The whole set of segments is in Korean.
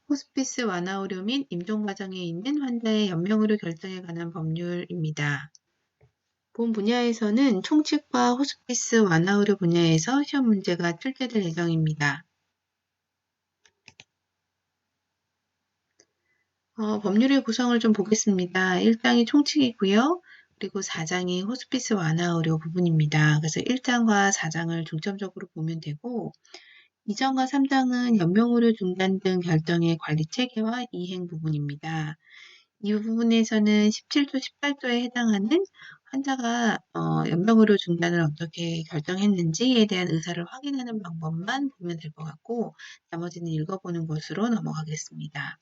호스피스 완화 의료 및 임종 과정에 있는 환자의 연명의료 결정에 관한 법률입니다. 본 분야에서는 총칙과 호스피스 완화 의료 분야에서 시험 문제가 출제될 예정입니다. 법률의 구성을 좀 보겠습니다. 1장이 총칙이고요. 그리고 4장이 호스피스 완화 의료 부분입니다. 그래서 1장과 4장을 중점적으로 보면 되고 2장과 3장은 연명의료 중단 등 결정의 관리 체계와 이행 부분입니다. 이 부분에서는 17조, 18조에 해당하는 환자가 연명의료 중단을 어떻게 결정했는지에 대한 의사를 확인하는 방법만 보면 될 것 같고 나머지는 읽어보는 것으로 넘어가겠습니다.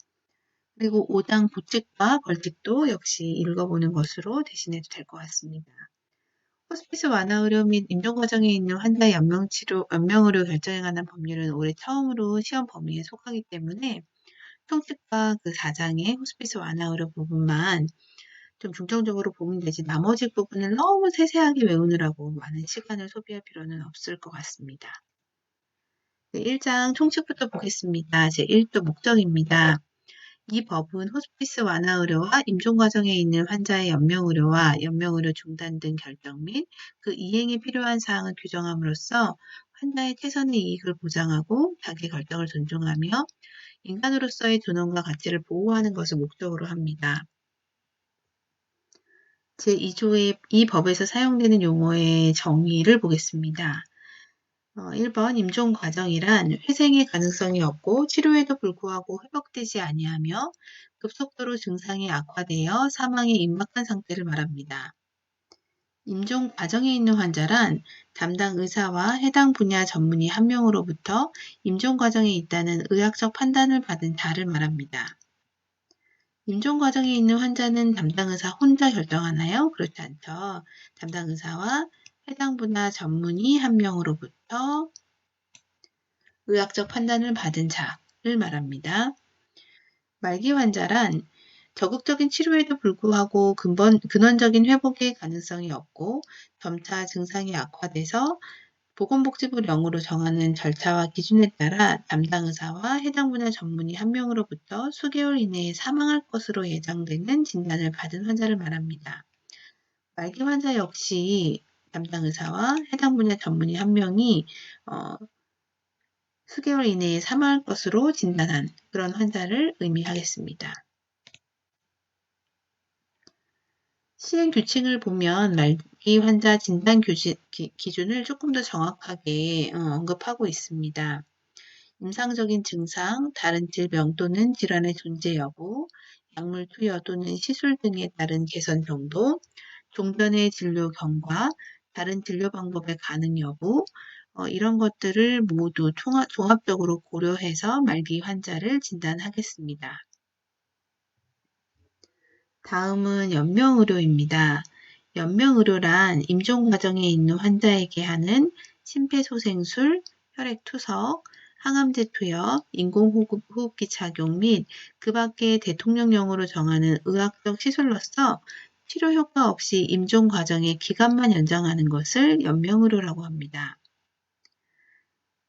그리고 5장 보칙과 벌칙도 역시 읽어보는 것으로 대신해도 될 것 같습니다. 호스피스 완화 의료 및 임종 과정에 있는 환자의 연명의료 결정에 관한 법률은 올해 처음으로 시험 범위에 속하기 때문에 총칙과 그 4장의 호스피스 완화 의료 부분만 좀 중점적으로 보면 되지 나머지 부분을 너무 세세하게 외우느라고 많은 시간을 소비할 필요는 없을 것 같습니다. 1장 총칙부터 보겠습니다. 제1조 목적입니다. 이 법은 호스피스 완화 의료와 임종 과정에 있는 환자의 연명 의료와 연명 의료 중단 등 결정 및 그 이행에 필요한 사항을 규정함으로써 환자의 최선의 이익을 보장하고 자기 결정을 존중하며 인간으로서의 존엄과 가치를 보호하는 것을 목적으로 합니다. 제2조의 이 법에서 사용되는 용어의 정의를 보겠습니다. 1번 임종 과정이란 회생의 가능성이 없고 치료에도 불구하고 회복되지 아니하며 급속도로 증상이 악화되어 사망에 임박한 상태를 말합니다. 임종 과정에 있는 환자란 담당 의사와 해당 분야 전문의 한 명으로부터 임종 과정에 있다는 의학적 판단을 받은 자를 말합니다. 임종 과정에 있는 환자는 담당 의사 혼자 결정하나요? 그렇지 않죠. 담당 의사와 해당 분야 전문의 한 명으로부터 의학적 판단을 받은 자를 말합니다. 말기 환자란 적극적인 치료에도 불구하고 근원적인 회복의 가능성이 없고 점차 증상이 악화돼서 보건복지부령으로 정하는 절차와 기준에 따라 담당 의사와 해당 분야 전문의 한 명으로부터 수개월 이내에 사망할 것으로 예상되는 진단을 받은 환자를 말합니다. 말기 환자 역시 담당 의사와 해당 분야 전문의 한 명이 수개월 이내에 사망할 것으로 진단한 그런 환자를 의미하겠습니다. 시행 규칙을 보면 말기 환자 진단 기준을 조금 더 정확하게 언급하고 있습니다. 임상적인 증상, 다른 질병 또는 질환의 존재 여부, 약물 투여 또는 시술 등에 따른 개선 정도, 종전의 진료 경과, 다른 진료 방법의 가능 여부, 이런 것들을 모두 종합적으로 고려해서 말기 환자를 진단하겠습니다. 다음은 연명의료입니다. 연명의료란 임종 과정에 있는 환자에게 하는 심폐소생술, 혈액투석, 항암제 투여, 인공호흡기 착용 및 그 밖의 대통령령으로 정하는 의학적 시술로서 치료 효과 없이 임종 과정의 기간만 연장하는 것을 연명의료라고 합니다.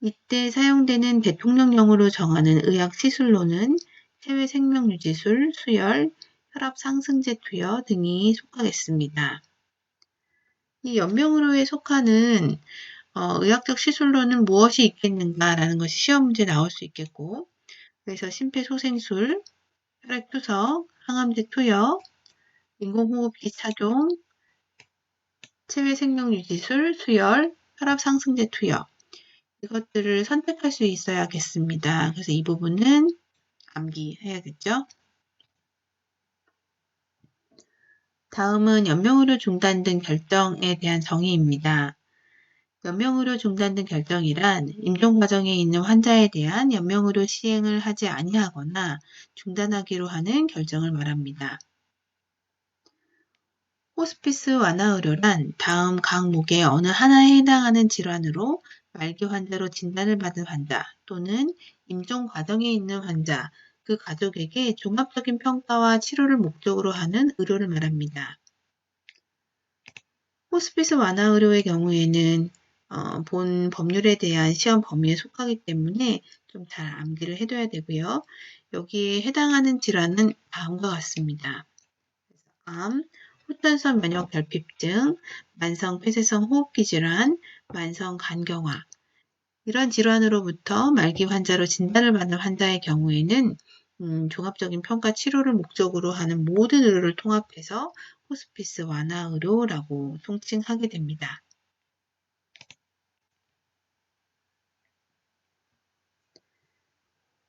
이때 사용되는 대통령령으로 정하는 의학 시술로는 체외 생명유지술, 수혈, 혈압 상승제 투여 등이 속하겠습니다. 이 연명의료에 속하는 의학적 시술로는 무엇이 있겠는가라는 것이 시험 문제에 나올 수 있겠고, 그래서 심폐소생술, 혈액투석, 항암제 투여, 인공호흡기 착용, 체외 생명유지술, 수혈, 혈압 상승제 투여 이것들을 선택할 수 있어야겠습니다. 그래서 이 부분은 암기해야겠죠. 다음은 연명의료 중단 등 결정에 대한 정의입니다. 연명의료 중단 등 결정이란 임종 과정에 있는 환자에 대한 연명의료 시행을 하지 아니하거나 중단하기로 하는 결정을 말합니다. 호스피스 완화 의료란 다음 항목의 어느 하나에 해당하는 질환으로 말기 환자로 진단을 받은 환자 또는 임종 과정에 있는 환자, 그 가족에게 종합적인 평가와 치료를 목적으로 하는 의료를 말합니다. 호스피스 완화 의료의 경우에는 본 법률에 대한 시험 범위에 속하기 때문에 좀 잘 암기를 해둬야 되고요. 여기에 해당하는 질환은 다음과 같습니다. 암, 후천성 면역 결핍증, 만성 폐쇄성 호흡기 질환, 만성 간경화. 이런 질환으로부터 말기 환자로 진단을 받는 환자의 경우에는 종합적인 평가 치료를 목적으로 하는 모든 의료를 통합해서 호스피스 완화 의료라고 통칭하게 됩니다.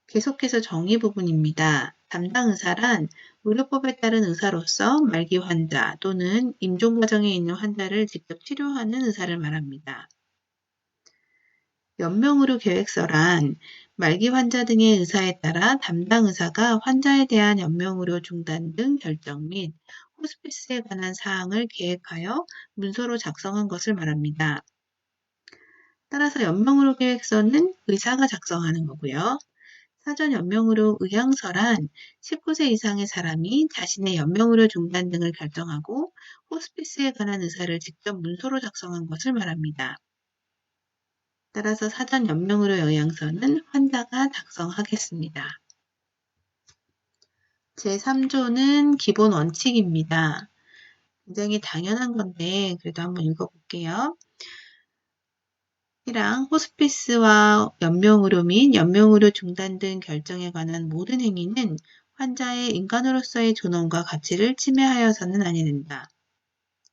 계속해서 정의 부분입니다. 담당 의사란 의료법에 따른 의사로서 말기 환자 또는 임종 과정에 있는 환자를 직접 치료하는 의사를 말합니다. 연명의료 계획서란 말기 환자 등의 의사에 따라 담당 의사가 환자에 대한 연명의료 중단 등 결정 및 호스피스에 관한 사항을 계획하여 문서로 작성한 것을 말합니다. 따라서 연명의료 계획서는 의사가 작성하는 거고요. 사전 연명의료 의향서란 19세 이상의 사람이 자신의 연명의료 중단 등을 결정하고 호스피스에 관한 의사를 직접 문서로 작성한 것을 말합니다. 따라서 사전 연명의료 의향서는 환자가 작성하겠습니다. 제3조는 기본 원칙입니다. 굉장히 당연한 건데 그래도 한번 읽어볼게요. 1항 호스피스와 연명의료 및 연명의료 중단 등 결정에 관한 모든 행위는 환자의 인간으로서의 존엄과 가치를 침해하여서는 아니 된다.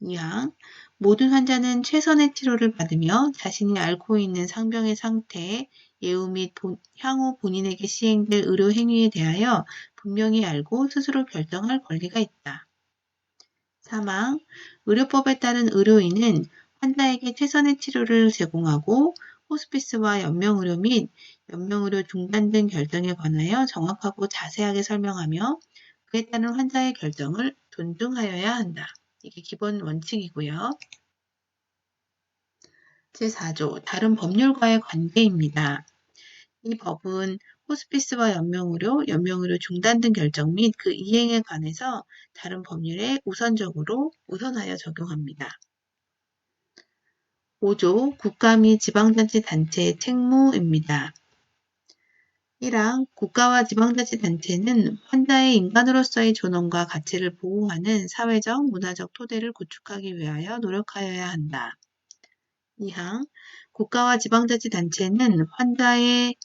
2항 모든 환자는 최선의 치료를 받으며 자신이 앓고 있는 상병의 상태, 예후 및 향후 본인에게 시행될 의료 행위에 대하여 분명히 알고 스스로 결정할 권리가 있다. 3항 의료법에 따른 의료인은 환자에게 최선의 치료를 제공하고 호스피스와 연명의료 및 연명의료 중단 등 결정에 관하여 정확하고 자세하게 설명하며 그에 따른 환자의 결정을 존중하여야 한다. 이게 기본 원칙이고요. 제4조 다른 법률과의 관계입니다. 이 법은 호스피스와 연명의료, 연명의료 중단 등 결정 및 그 이행에 관해서 다른 법률에 우선하여 적용합니다. 5조 국가 및 지방자치단체의 책무입니다. 1항 국가와 지방자치단체는 환자의 인간으로서의 존엄과 가치를 보호하는 사회적, 문화적 토대를 구축하기 위하여 노력하여야 한다. 2항 국가와 지방자치단체는 환자의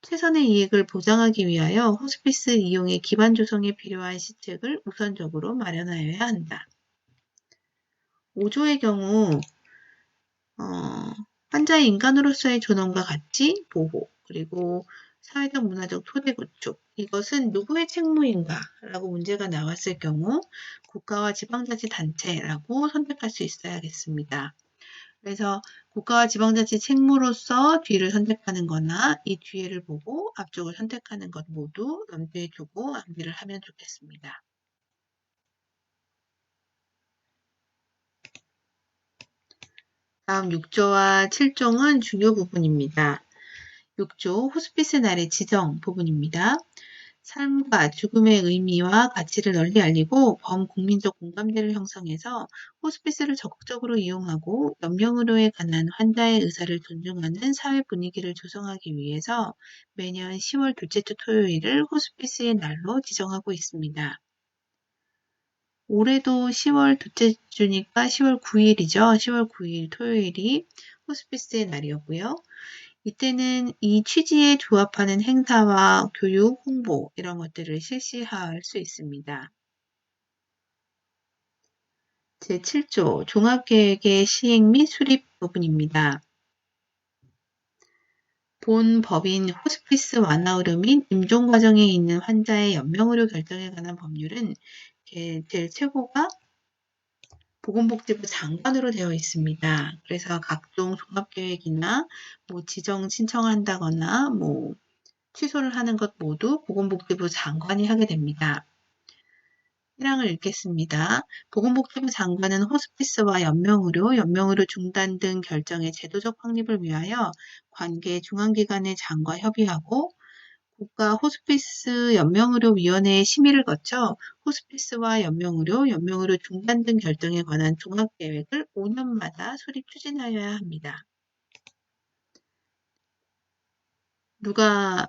최선의 이익을 보장하기 위하여 호스피스 이용의 기반 조성에 필요한 시책을 우선적으로 마련하여야 한다. 5조의 경우 환자의 인간으로서의 존엄과 가치, 보호, 그리고 사회적 문화적 토대 구축, 이것은 누구의 책무인가? 라고 문제가 나왔을 경우 국가와 지방자치단체라고 선택할 수 있어야겠습니다. 그래서 국가와 지방자치 책무로서 뒤를 선택하는 거나 이 뒤에를 보고 앞쪽을 선택하는 것 모두 염두에 두고 암기를 하면 좋겠습니다. 다음 6조와 7조는 중요 부분입니다. 6조 호스피스 날의 지정 부분입니다. 삶과 죽음의 의미와 가치를 널리 알리고 범국민적 공감대를 형성해서 호스피스를 적극적으로 이용하고 연명의료에 관한 환자의 의사를 존중하는 사회 분위기를 조성하기 위해서 매년 10월 둘째 주 토요일을 호스피스의 날로 지정하고 있습니다. 올해도 10월 둘째 주니까 10월 9일이죠. 10월 9일 토요일이 호스피스의 날이었고요. 이때는 이 취지에 조합하는 행사와 교육, 홍보 이런 것들을 실시할 수 있습니다. 제7조 종합계획의 시행 및 수립 부분입니다. 본 법인 호스피스 완화의료 및 임종 과정에 있는 환자의 연명의료 결정에 관한 법률은 제일 최고가 보건복지부 장관으로 되어 있습니다. 그래서 각종 종합계획이나 지정 신청한다거나 취소를 하는 것 모두 보건복지부 장관이 하게 됩니다. 1항을 읽겠습니다. 보건복지부 장관은 호스피스와 연명의료, 연명의료 중단 등 결정의 제도적 확립을 위하여 관계 중앙기관의 장과 협의하고 국가 호스피스 연명의료위원회의 심의를 거쳐 호스피스와 연명의료, 연명의료 중단 등 결정에 관한 종합계획을 5년마다 수립 추진하여야 합니다. 누가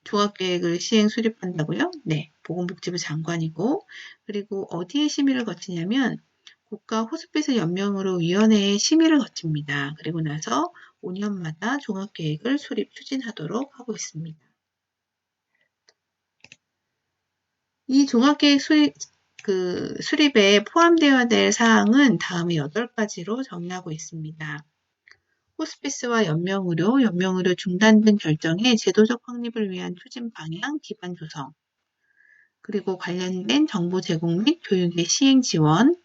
종합계획을 시행 수립한다고요? 네, 보건복지부 장관이고, 그리고 어디에 심의를 거치냐면 국가 호스피스 연맹으로 위원회에 심의를 거칩니다. 그리고 나서 5년마다 종합계획을 수립 추진하도록 하고 있습니다. 이 종합계획 수립에 포함되어야 될 사항은 다음의 8가지로 정의하고 있습니다. 호스피스와 연명의료 중단 등 결정의 제도적 확립을 위한 추진 방향, 기반 조성, 그리고 관련된 정보 제공 및 교육의 시행 지원,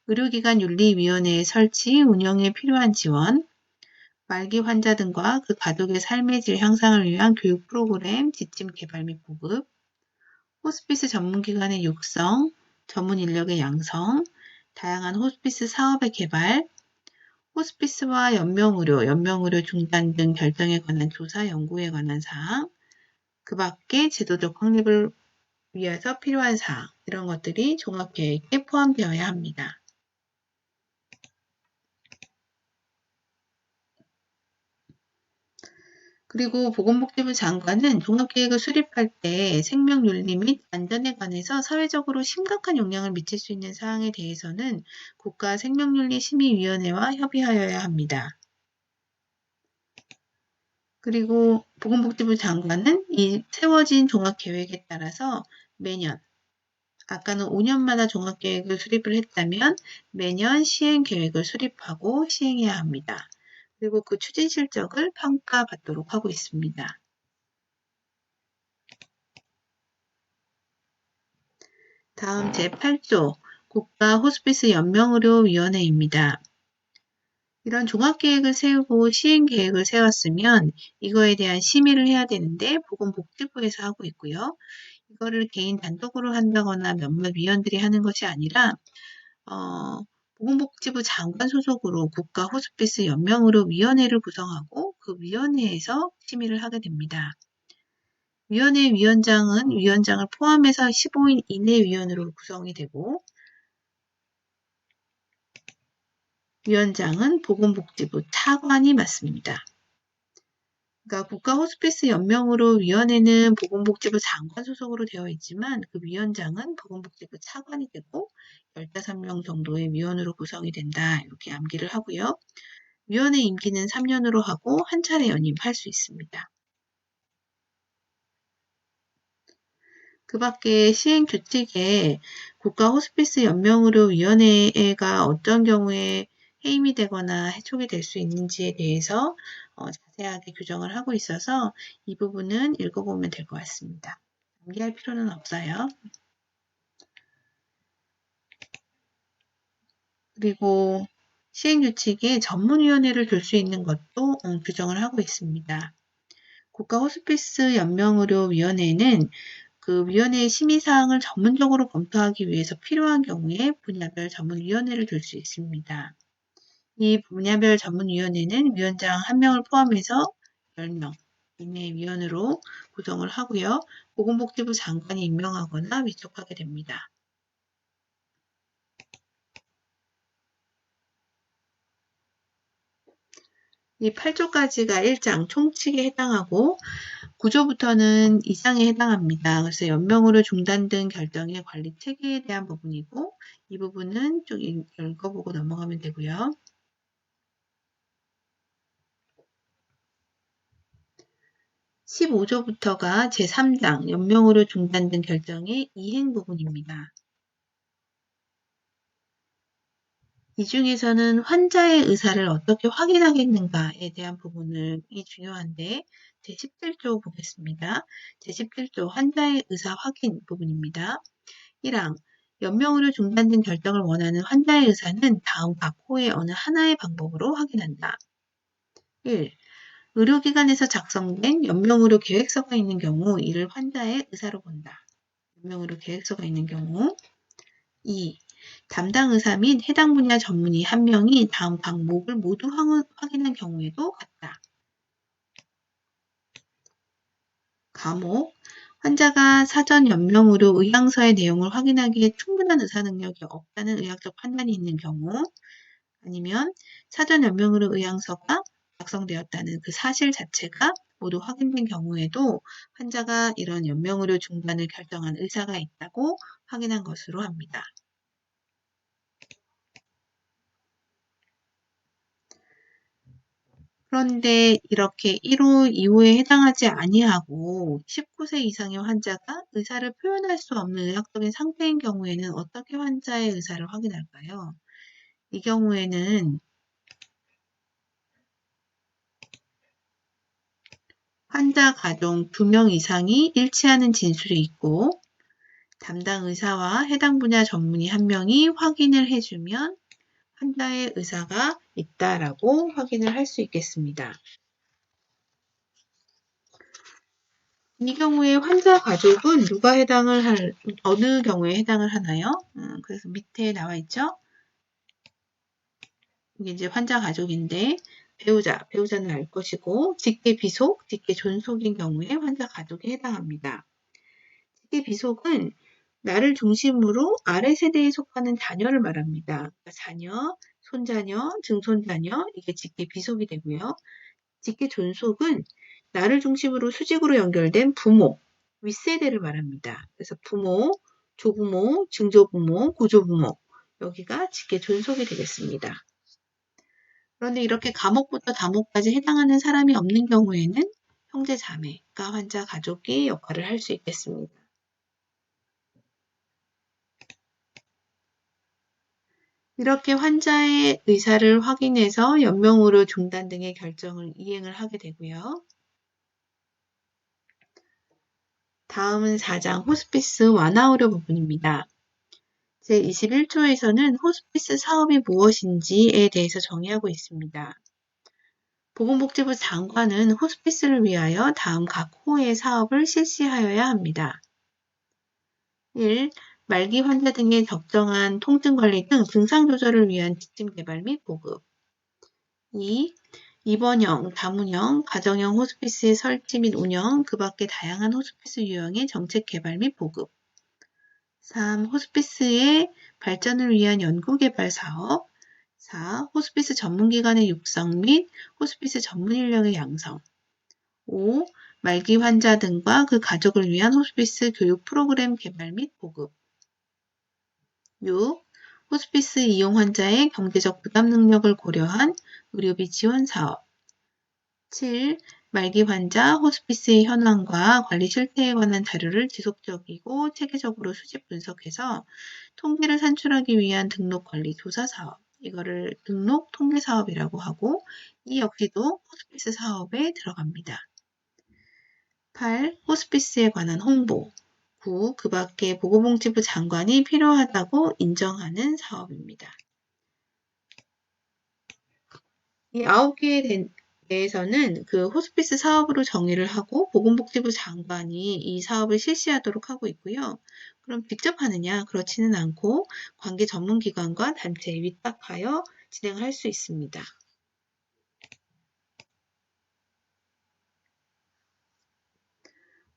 의료기관 윤리위원회의 설치, 운영에 필요한 지원, 말기 환자 등과 그 가족의 삶의 질 향상을 위한 교육 프로그램, 지침 개발 및 보급, 호스피스 전문기관의 육성, 전문 인력의 양성, 다양한 호스피스 사업의 개발, 호스피스와 연명의료 중단 등 결정에 관한 조사 연구에 관한 사항, 그 밖에 제도적 확립을 위해서 필요한 사항, 이런 것들이 종합계획에 포함되어야 합니다. 그리고 보건복지부 장관은 종합계획을 수립할 때 생명윤리 및 안전에 관해서 사회적으로 심각한 영향을 미칠 수 있는 사항에 대해서는 국가생명윤리심의위원회와 협의하여야 합니다. 그리고 보건복지부 장관은 이 세워진 종합계획에 따라서 매년, 아까는 5년마다 종합계획을 수립을 했다면 매년 시행계획을 수립하고 시행해야 합니다. 그리고 그 추진 실적을 평가받도록 하고 있습니다. 다음 제8조 국가호스피스 연명의료위원회입니다. 이런 종합계획을 세우고 시행계획을 세웠으면 이거에 대한 심의를 해야 되는데 보건복지부에서 하고 있고요. 이거를 개인 단독으로 한다거나 몇몇 위원들이 하는 것이 아니라 보건복지부 장관 소속으로 국가호스피스 연명의료위원회를 구성하고 그 위원회에서 심의를 하게 됩니다. 위원회 위원장은 위원장을 포함해서 15인 이내 위원으로 구성이 되고 위원장은 보건복지부 차관이 맡습니다. 그러니까 국가호스피스 연명의료위원회는 보건복지부 장관 소속으로 되어 있지만 그 위원장은 보건복지부 차관이 되고 15명 정도의 위원으로 구성이 된다. 이렇게 암기를 하고요. 위원회 임기는 3년으로 하고 한 차례 연임할 수 있습니다. 그 밖에 시행규칙에 국가호스피스 연명의료위원회가 어떤 경우에 해임이 되거나 해촉이 될 수 있는지에 대해서 자세하게 규정을 하고 있어서 이 부분은 읽어보면 될 것 같습니다. 암기할 필요는 없어요. 그리고 시행규칙에 전문위원회를 둘 수 있는 것도 규정을 하고 있습니다. 국가호스피스 연명의료위원회는 그 위원회의 심의사항을 전문적으로 검토하기 위해서 필요한 경우에 분야별 전문위원회를 둘 수 있습니다. 이 분야별 전문위원회는 위원장 1명을 포함해서 10명 이내의 위원으로 구성을 하고요. 보건복지부 장관이 임명하거나 위촉하게 됩니다. 이 8조까지가 1장 총칙에 해당하고 9조부터는 2장에 해당합니다. 그래서 연명으로 중단 등 결정의 관리 체계에 대한 부분이고 이 부분은 좀 읽어보고 넘어가면 되고요. 15조부터가 제3장 연명으로 중단 등 결정의 이행 부분입니다. 이 중에서는 환자의 의사를 어떻게 확인하겠는가에 대한 부분이 중요한데 제17조 보겠습니다. 제17조 환자의 의사 확인 부분입니다. 1항 연명의료 중단 등 결정을 원하는 환자의 의사는 다음 각 호의 어느 하나의 방법으로 확인한다. 1. 의료기관에서 작성된 연명의료 계획서가 있는 경우 이를 환자의 의사로 본다. 연명의료 계획서가 있는 경우 2. 담당 의사 및 해당 분야 전문의 1명이 다음 항목을 모두 확인한 경우에도 같다. 감호 환자가 사전 연명의료 의향서의 내용을 확인하기에 충분한 의사 능력이 없다는 의학적 판단이 있는 경우 아니면 사전 연명의료 의향서가 작성되었다는 그 사실 자체가 모두 확인된 경우에도 환자가 이런 연명의료 중단을 결정한 의사가 있다고 확인한 것으로 합니다. 그런데 이렇게 1호, 2호에 해당하지 아니하고 19세 이상의 환자가 의사를 표현할 수 없는 의학적인 상태인 경우에는 어떻게 환자의 의사를 확인할까요? 이 경우에는 환자 가족 2명 이상이 일치하는 진술이 있고 담당 의사와 해당 분야 전문의 1명이 확인을 해주면 환자의 의사가 있다라고 확인을 할 수 있겠습니다. 이 경우에 환자 가족은 어느 경우에 해당을 하나요? 그래서 밑에 나와 있죠? 이게 이제 환자 가족인데, 배우자는 알 것이고, 직계 비속, 직계 존속인 경우에 환자 가족에 해당합니다. 직계 비속은 나를 중심으로 아래 세대에 속하는 자녀를 말합니다. 그러니까 자녀, 손자녀, 증손자녀, 이게 직계 비속이 되고요. 직계 존속은 나를 중심으로 수직으로 연결된 부모, 윗세대를 말합니다. 그래서 부모, 조부모, 증조부모, 고조부모, 여기가 직계 존속이 되겠습니다. 그런데 이렇게 가목부터 다목까지 해당하는 사람이 없는 경우에는 형제 자매가 환자 가족이 역할을 할 수 있겠습니다. 이렇게 환자의 의사를 확인해서 연명의료 중단 등의 결정을 이행을 하게 되고요. 다음은 4장 호스피스 완화의료 부분입니다. 제21조에서는 호스피스 사업이 무엇인지에 대해서 정의하고 있습니다. 보건복지부 장관은 호스피스를 위하여 다음 각 호의 사업을 실시하여야 합니다. 1. 말기 환자 등의 적정한 통증 관리 등 증상 조절을 위한 지침 개발 및 보급. 2. 입원형, 다문형, 가정형 호스피스의 설치 및 운영, 그 밖의 다양한 호스피스 유형의 정책 개발 및 보급. 3. 호스피스의 발전을 위한 연구개발 사업. 4. 호스피스 전문기관의 육성 및 호스피스 전문 인력의 양성. 5. 말기 환자 등과 그 가족을 위한 호스피스 교육 프로그램 개발 및 보급. 6. 호스피스 이용 환자의 경제적 부담 능력을 고려한 의료비 지원 사업. 7. 말기 환자 호스피스의 현황과 관리 실태에 관한 자료를 지속적이고 체계적으로 수집 분석해서 통계를 산출하기 위한 등록 관리 조사 사업. 이거를 등록 통계 사업이라고 하고 이 역시도 호스피스 사업에 들어갑니다. 8. 호스피스에 관한 홍보. 9. 그 밖에 보건복지부 장관이 필요하다고 인정하는 사업입니다. 이 9개에 대해서는 그 호스피스 사업으로 정의를 하고 보건복지부 장관이 이 사업을 실시하도록 하고 있고요. 그럼 직접 하느냐? 그렇지는 않고 관계 전문기관과 단체에 위탁하여 진행할 수 있습니다.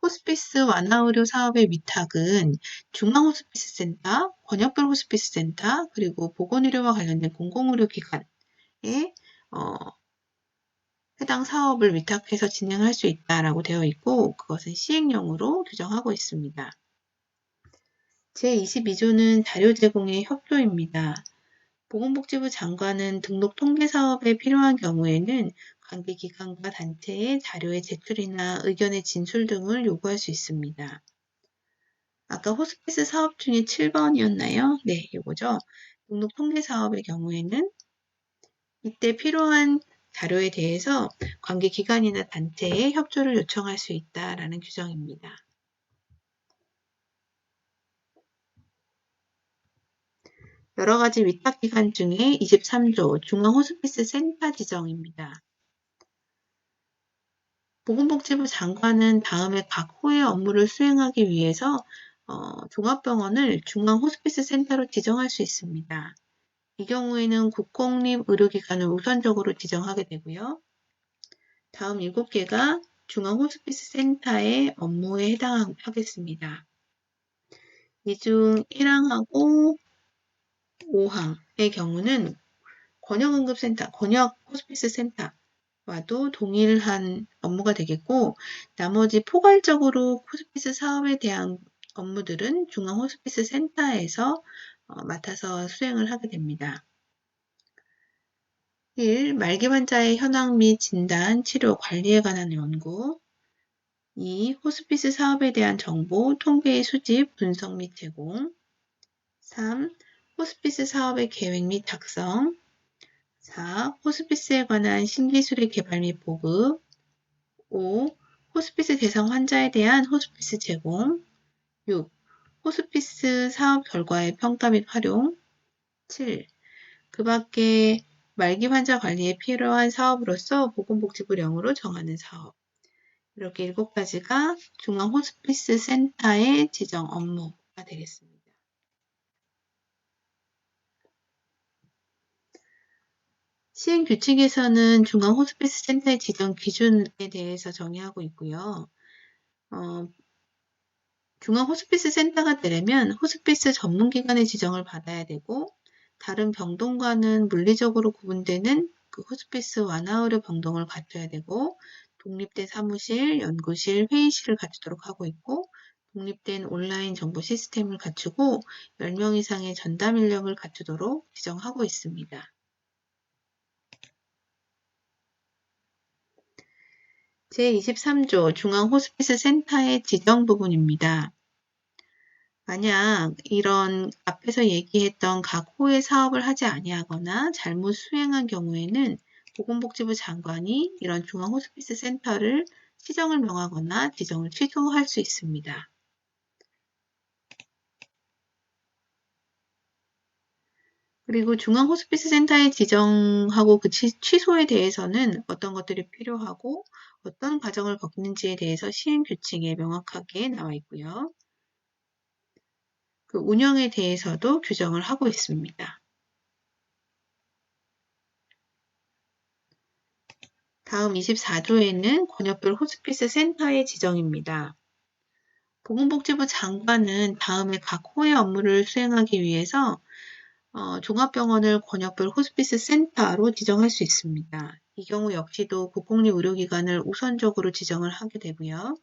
호스피스 완화의료 사업의 위탁은 중앙호스피스센터, 권역별 호스피스센터, 그리고 보건의료와 관련된 공공의료기관에 해당 사업을 위탁해서 진행할 수 있다라고 되어 있고 그것은 시행령으로 규정하고 있습니다. 제22조는 자료 제공의 협조입니다. 보건복지부 장관은 등록 통계 사업에 필요한 경우에는 관계기관과 단체의 자료의 제출이나 의견의 진술 등을 요구할 수 있습니다. 아까 호스피스 사업 중에 7번이었나요? 네, 이거죠. 등록 통계 사업의 경우에는 이때 필요한 자료에 대해서 관계기관이나 단체에 협조를 요청할 수 있다라는 규정입니다. 여러 가지 위탁기관 중에 23조 중앙호스피스 센터 지정입니다. 보건복지부 장관은 다음에 각 호의 업무를 수행하기 위해서 종합병원을 중앙호스피스 센터로 지정할 수 있습니다. 이 경우에는 국공립의료기관을 우선적으로 지정하게 되고요. 다음 7개가 중앙호스피스 센터의 업무에 해당하겠습니다. 이 중 1항하고 5항의 경우는 권역응급센터, 권역 호스피스 센터 와도 동일한 업무가 되겠고, 나머지 포괄적으로 호스피스 사업에 대한 업무들은 중앙 호스피스 센터에서 맡아서 수행을 하게 됩니다. 1. 말기 환자의 현황 및 진단, 치료, 관리에 관한 연구. 2. 호스피스 사업에 대한 정보, 통계의 수집, 분석 및 제공. 3. 호스피스 사업의 계획 및 작성. 4. 호스피스에 관한 신기술의 개발 및 보급. 5. 호스피스 대상 환자에 대한 호스피스 제공. 6. 호스피스 사업 결과의 평가 및 활용. 7. 그 밖에 말기 환자 관리에 필요한 사업으로서 보건복지부령으로 정하는 사업. 이렇게 7가지가 중앙 호스피스 센터의 지정 업무가 되겠습니다. 시행 규칙에서는 중앙 호스피스 센터의 지정 기준에 대해서 정의하고 있고요. 중앙 호스피스 센터가 되려면 호스피스 전문기관의 지정을 받아야 되고, 다른 병동과는 물리적으로 구분되는 그 호스피스 완화의료 병동을 갖춰야 되고, 독립된 사무실, 연구실, 회의실을 갖추도록 하고 있고, 독립된 온라인 정보 시스템을 갖추고 10명 이상의 전담 인력을 갖추도록 지정하고 있습니다. 제23조 중앙 호스피스 센터의 지정 부분입니다. 만약 이런 앞에서 얘기했던 각 호의 사업을 하지 아니하거나 잘못 수행한 경우에는 보건복지부 장관이 이런 중앙 호스피스 센터를 시정을 명하거나 지정을 취소할 수 있습니다. 그리고 중앙 호스피스 센터의 지정하고 그 취소에 대해서는 어떤 것들이 필요하고 어떤 과정을 겪는지에 대해서 시행 규칙에 명확하게 나와 있고요. 그 운영에 대해서도 규정을 하고 있습니다. 다음 24조에는 권역별 호스피스 센터의 지정입니다. 보건복지부 장관은 다음에 각 호의 업무를 수행하기 위해서 종합병원을 권역별 호스피스 센터로 지정할 수 있습니다. 이 경우 역시도 국공립의료기관을 우선적으로 지정을 하게 되고요.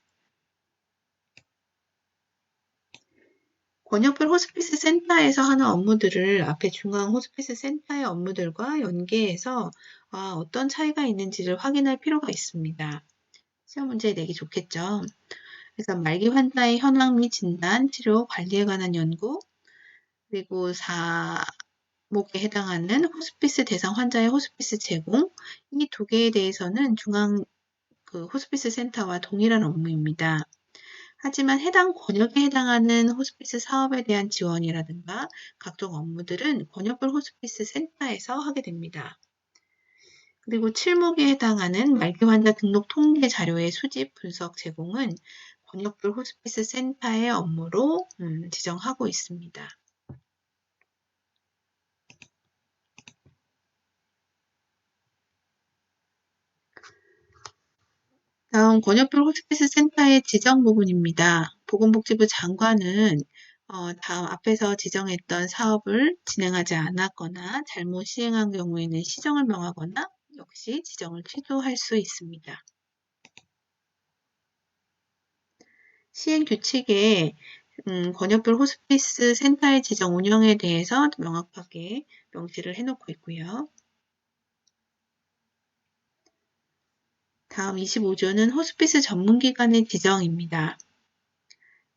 권역별 호스피스 센터에서 하는 업무들을 앞에 중앙 호스피스 센터의 업무들과 연계해서 어떤 차이가 있는지를 확인할 필요가 있습니다. 시험 문제 내기 좋겠죠. 그래서 말기 환자의 현황 및 진단, 치료, 관리에 관한 연구, 그리고 4목에 해당하는 호스피스 대상 환자의 호스피스 제공, 이 2개에 대해서는 중앙 호스피스 센터와 동일한 업무입니다. 하지만 해당 권역에 해당하는 호스피스 사업에 대한 지원이라든가 각종 업무들은 권역별 호스피스 센터에서 하게 됩니다. 그리고 7목에 해당하는 말기 환자 등록 통계 자료의 수집, 분석, 제공은 권역별 호스피스 센터의 업무로 지정하고 있습니다. 다음 권역별 호스피스 센터의 지정 부분입니다. 보건복지부 장관은 다음 앞에서 지정했던 사업을 진행하지 않았거나 잘못 시행한 경우에는 시정을 명하거나 역시 지정을 취소할 수 있습니다. 시행 규칙에 권역별 호스피스 센터의 지정 운영에 대해서 명확하게 명시를 해놓고 있고요. 다음 25조는 호스피스 전문기관의 지정입니다.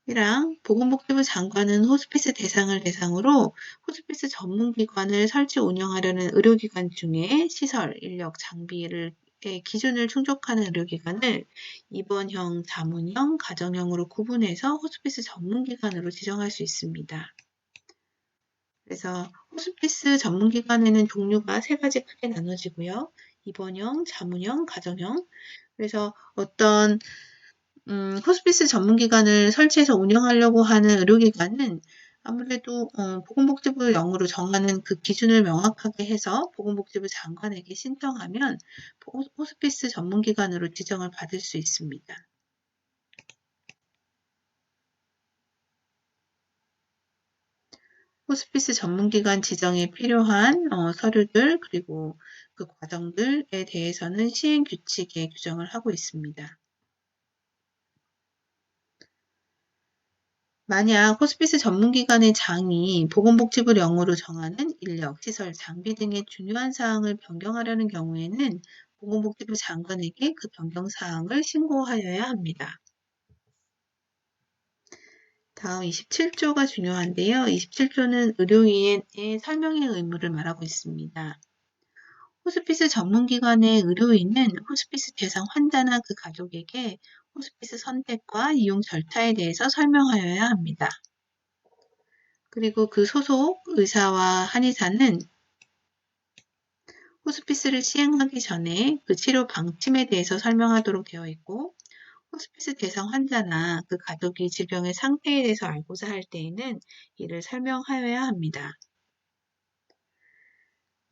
1항 보건복지부 장관은 호스피스 대상을 대상으로 호스피스 전문기관을 설치 운영하려는 의료기관 중에 시설, 인력, 장비를 기준을 충족하는 의료기관을 입원형, 자문형, 가정형으로 구분해서 호스피스 전문기관으로 지정할 수 있습니다. 그래서 호스피스 전문기관에는 종류가 3가지 크게 나눠지고요. 입원형, 자문형, 가정형. 그래서 어떤 호스피스 전문기관을 설치해서 운영하려고 하는 의료기관은 아무래도 보건복지부 영으로 정하는 그 기준을 명확하게 해서 보건복지부 장관에게 신청하면 호스피스 전문기관으로 지정을 받을 수 있습니다. 호스피스 전문기관 지정에 필요한 서류들 그리고 그 과정들에 대해서는 시행규칙에 규정을 하고 있습니다. 만약 호스피스 전문기관의 장이 보건복지부령으로 정하는 인력, 시설, 장비 등의 중요한 사항을 변경하려는 경우에는 보건복지부 장관에게 그 변경 사항을 신고하여야 합니다. 다음 27조가 중요한데요. 27조는 의료인의 설명의 의무를 말하고 있습니다. 호스피스 전문기관의 의료인은 호스피스 대상 환자나 그 가족에게 호스피스 선택과 이용 절차에 대해서 설명하여야 합니다. 그리고 그 소속 의사와 한의사는 호스피스를 시행하기 전에 그 치료 방침에 대해서 설명하도록 되어 있고, 호스피스 대상 환자나 그 가족이 질병의 상태에 대해서 알고자 할 때에는 이를 설명하여야 합니다.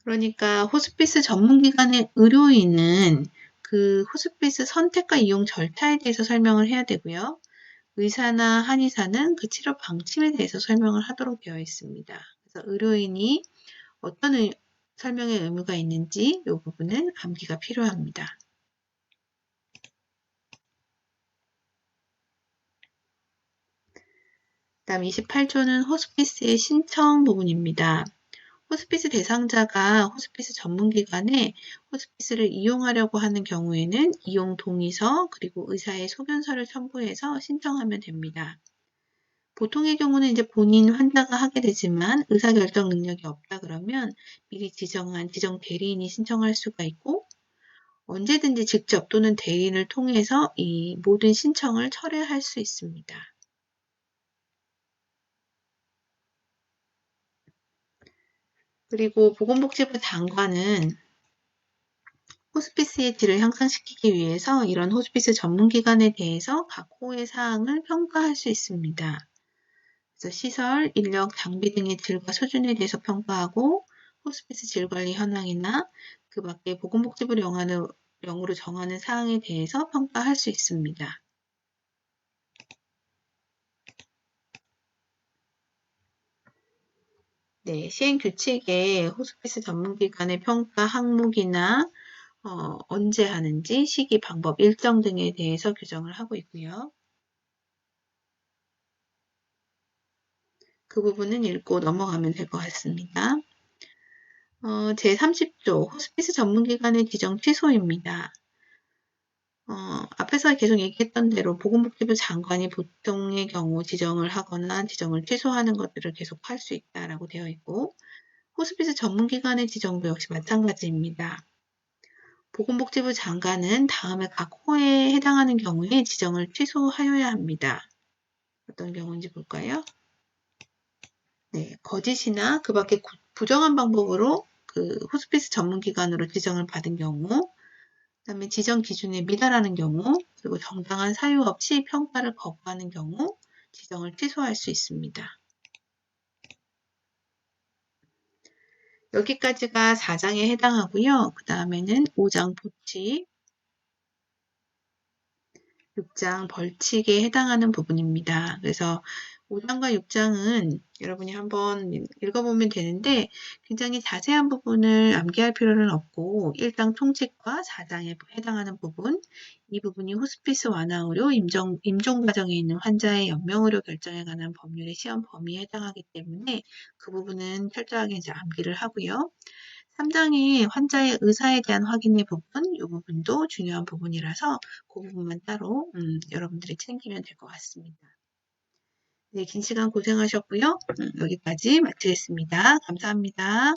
그러니까 호스피스 전문기관의 의료인은 그 호스피스 선택과 이용 절차에 대해서 설명을 해야 되고요. 의사나 한의사는 그 치료 방침에 대해서 설명을 하도록 되어 있습니다. 그래서 의료인이 어떤 설명의 의무가 있는지 이 부분은 암기가 필요합니다. 다음 28조는 호스피스의 신청 부분입니다. 호스피스 대상자가 호스피스 전문기관에 호스피스를 이용하려고 하는 경우에는 이용 동의서 그리고 의사의 소견서를 첨부해서 신청하면 됩니다. 보통의 경우는 이제 본인 환자가 하게 되지만 의사결정 능력이 없다 그러면 미리 지정한 지정 대리인이 신청할 수가 있고 언제든지 직접 또는 대리인을 통해서 이 모든 신청을 철회할 수 있습니다. 그리고 보건복지부 장관은 호스피스의 질을 향상시키기 위해서 이런 호스피스 전문기관에 대해서 각 호의 사항을 평가할 수 있습니다. 그래서 시설, 인력, 장비 등의 질과 수준에 대해서 평가하고 호스피스 질관리 현황이나 그 밖에 보건복지부 령으로 정하는 사항에 대해서 평가할 수 있습니다. 네, 시행규칙에 호스피스 전문기관의 평가 항목이나 언제 하는지, 시기, 방법, 일정 등에 대해서 규정을 하고 있고요. 그 부분은 읽고 넘어가면 될 것 같습니다. 제30조 호스피스 전문기관의 지정 취소입니다. 앞에서 계속 얘기했던 대로 보건복지부 장관이 보통의 경우 지정을 하거나 지정을 취소하는 것들을 계속 할 수 있다라고 되어 있고 호스피스 전문기관의 지정도 역시 마찬가지입니다. 보건복지부 장관은 다음에 각 호에 해당하는 경우에 지정을 취소하여야 합니다. 어떤 경우인지 볼까요? 네, 거짓이나 그 밖에 부정한 방법으로 그 호스피스 전문기관으로 지정을 받은 경우, 그다음에 지정 기준에 미달하는 경우, 그리고 정당한 사유 없이 평가를 거부하는 경우 지정을 취소할 수 있습니다. 여기까지가 4장에 해당하고요. 그 다음에는 5장 보칙, 6장 벌칙에 해당하는 부분입니다. 그래서 5장과 6장은 여러분이 한번 읽어보면 되는데 굉장히 자세한 부분을 암기할 필요는 없고 1장 총칙과 4장에 해당하는 부분, 이 부분이 호스피스 완화 의료 임종 과정에 있는 환자의 연명 의료 결정에 관한 법률의 시험 범위에 해당하기 때문에 그 부분은 철저하게 이제 암기를 하고요. 3장의 환자의 의사에 대한 확인의 부분, 이 부분도 중요한 부분이라서 그 부분만 따로 여러분들이 챙기면 될 것 같습니다. 네, 긴 시간 고생하셨고요. 여기까지 마치겠습니다. 감사합니다.